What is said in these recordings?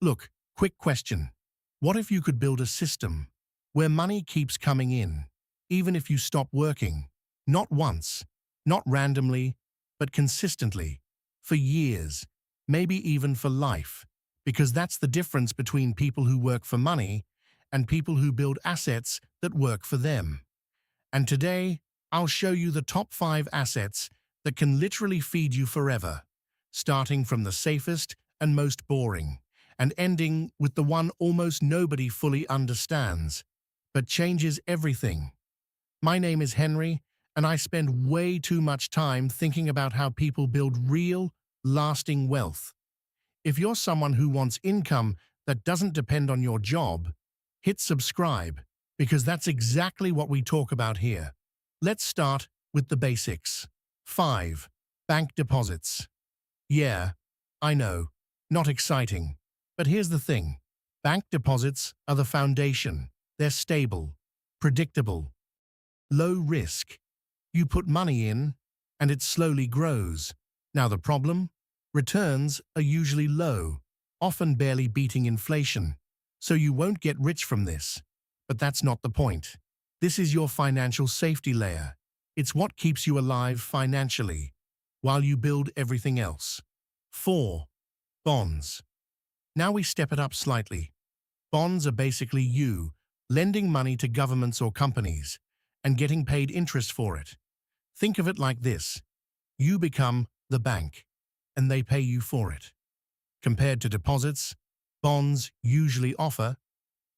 Look, quick question. What if you could build a system where money keeps coming in, even if you stop working? Not once, not randomly, but consistently, for years, maybe even for life. Because that's the difference between people who work for money and people who build assets that work for them. And today, I'll show you the top 5 assets that can literally feed you forever, starting from the safest and most boring, and ending with the one almost nobody fully understands, but changes everything. My name is Henry, and I spend way too much time thinking about how people build real, lasting wealth. If you're someone who wants income that doesn't depend on your job, hit subscribe, because that's exactly what we talk about here. Let's start with the basics. 5. Bank deposits. Yeah, I know, not exciting. But here's the thing. Bank deposits are the foundation. They're stable, predictable, low risk. You put money in, and it slowly grows. Now the problem? Returns are usually low, often barely beating inflation. So you won't get rich from this. But that's not the point. This is your financial safety layer. It's what keeps you alive financially, while you build everything else. 4. Bonds. Now we step it up slightly. Bonds are basically you lending money to governments or companies and getting paid interest for it. Think of it like this. You become the bank, and they pay you for it. Compared to deposits, bonds usually offer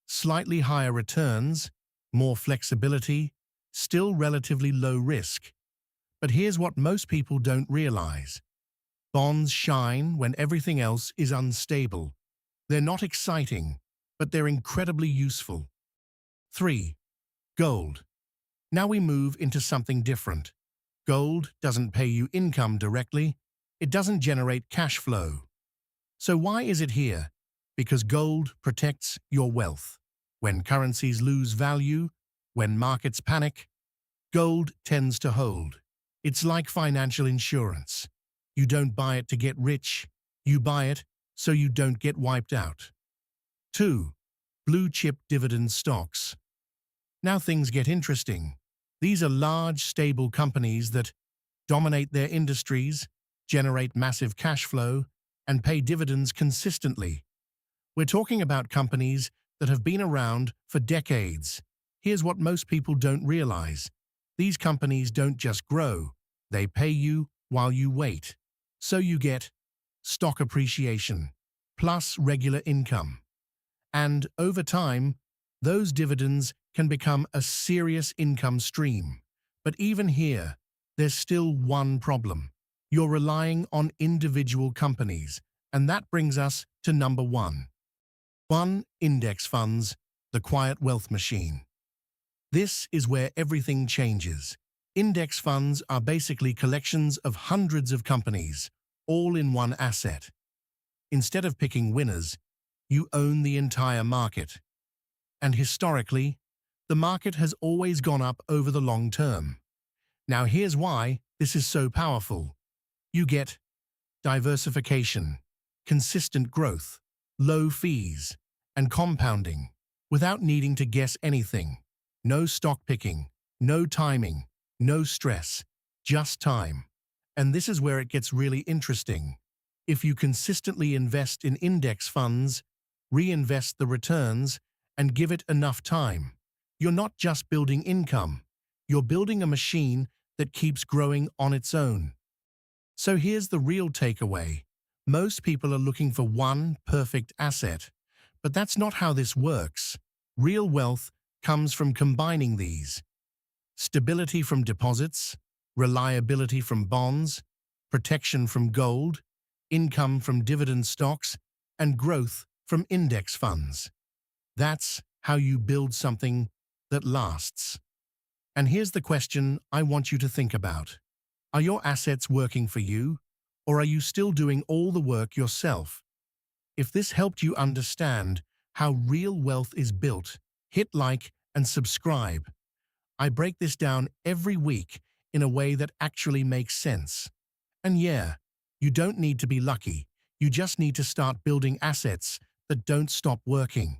slightly higher returns, more flexibility, still relatively low risk. But here's what most people don't realize. Bonds shine when everything else is unstable. They're not exciting, but they're incredibly useful. 3. Gold. Now we move into something different. Gold doesn't pay you income directly. It doesn't generate cash flow. So why is it here? Because gold protects your wealth. When currencies lose value, when markets panic, gold tends to hold. It's like financial insurance. You don't buy it to get rich. You buy it so you don't get wiped out. 2. Blue chip dividend stocks. Now things get interesting. These are large, stable companies that dominate their industries, generate massive cash flow, and pay dividends consistently. We're talking about companies that have been around for decades. Here's what most people don't realize. These companies don't just grow. They pay you while you wait. So you get stock appreciation plus regular income. And over time, those dividends can become a serious income stream. But even here, there's still one problem. You're relying on individual companies, and that brings us to number 1. 1. Index funds, the quiet wealth machine. This is where everything changes. Index funds are basically collections of hundreds of companies, all in one asset. Instead of picking winners, you own the entire market. And historically, the market has always gone up over the long term. Now here's why this is so powerful. You get diversification, consistent growth, low fees, and compounding, without needing to guess anything. No stock picking, no timing, no stress, just time. And this is where it gets really interesting. If you consistently invest in index funds, reinvest the returns, and give it enough time, you're not just building income, you're building a machine that keeps growing on its own. So here's the real takeaway. Most people are looking for one perfect asset, but that's not how this works. Real wealth comes from combining these. Stability from deposits, reliability from bonds, protection from gold, income from dividend stocks, and growth from index funds. That's how you build something that lasts. And here's the question I want you to think about. Are your assets working for you, or are you still doing all the work yourself? If this helped you understand how real wealth is built, hit like and subscribe. I break this down every week in a way that actually makes sense. And yeah, you don't need to be lucky. You just need to start building assets that don't stop working.